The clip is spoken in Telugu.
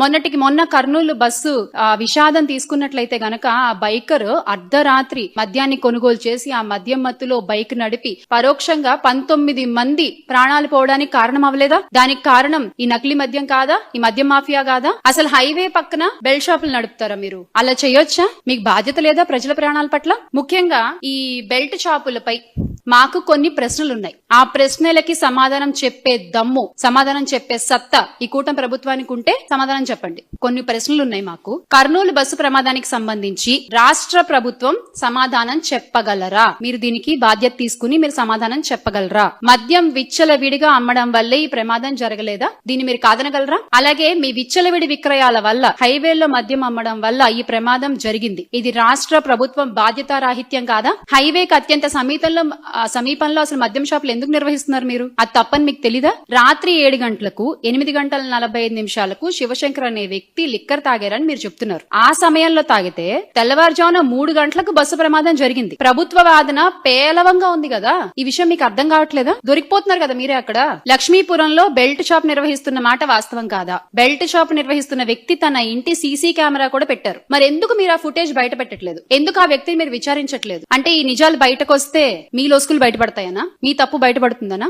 మొన్నటికి మొన్న కర్నూలు బస్సు విషాదం తీసుకున్నట్లయితే గనక ఆ బైకర్ అర్ధరాత్రి మద్యాన్ని కొనుగోలు చేసి ఆ మద్యం మత్తులో బైక్ నడిపి పరోక్షంగా 19 మంది ప్రాణాలు పోవడానికి కారణం అవ్వలేదా? దానికి కారణం ఈ నకిలీ మద్యం కాదా? ఈ మద్యం మాఫియా కాదా? అసలు హైవే పక్కన బెల్ట్ షాపులు నడుపుతారా మీరు? అలా చేయొచ్చా? మీకు బాధ్యత లేదా ప్రజల ప్రాణాల పట్ల? ముఖ్యంగా ఈ బెల్ట్ షాపులపై మాకు కొన్ని ప్రశ్నలున్నాయి. ఆ ప్రశ్నలకి సమాధానం చెప్పే దమ్ము, సమాధానం చెప్పే సత్తా ఈ కూటమి ప్రభుత్వానికి ఉంటే సమాధానం చెప్పండి. కొన్ని ప్రశ్నలున్నాయి మాకు. కర్నూలు బస్సు ప్రమాదానికి సంబంధించి రాష్ట్ర ప్రభుత్వం సమాధానం చెప్పగలరా? మీరు దీనికి బాధ్యత తీసుకుని మీరు సమాధానం చెప్పగలరా? మద్యం విచ్చలవిడిగా అమ్మడం వల్లే ఈ ప్రమాదం జరగలేదా? దీన్ని మీరు కాదనగలరా? అలాగే మీ విచ్చలవిడి విక్రయాల వల్ల హైవేల్లో మద్యం అమ్మడం వల్ల ఈ ప్రమాదం జరిగింది. ఇది రాష్ట్ర ప్రభుత్వం బాధ్యతారాహిత్యం కాదా? హైవేకి అత్యంత సమీపంలో అసలు మద్యం షాపులు ఎందుకు నిర్వహిస్తున్నారు మీరు? అది తప్పని మీకు తెలీదా? రాత్రి 7 గంటలకు 8 గంటల 45 నిమిషాలకు శివశంకర్ అనే వ్యక్తి లిక్కర్ తాగారని మీరు చెప్తున్నారు. ఆ సమయంలో తాగితే తెల్లవారుజామున 3 గంటలకు బస్సు ప్రమాదం జరిగింది. ప్రభుత్వ వాదన పేలవంగా ఉంది కదా, ఈ విషయం మీకు అర్థం కావట్లేదా? దొరికిపోతున్నారు కదా మీరే అక్కడ. లక్ష్మీపురంలో బెల్ట్ షాప్ నిర్వహిస్తున్న మాట వాస్తవం కాదా? బెల్ట్ షాప్ నిర్వహిస్తున్న వ్యక్తి తన ఇంటి సీసీ కెమెరా కూడా పెట్టారు. మరి ఎందుకు మీరు ఆ ఫుటేజ్ బయట పెట్టట్లేదు? ఎందుకు ఆ వ్యక్తిని మీరు విచారించట్లేదు? అంటే ఈ నిజాలు బయటకు వస్తే మీ లోసుకులు బయటపడతాయనా? మీ తప్పు బయటపడుతుందనా?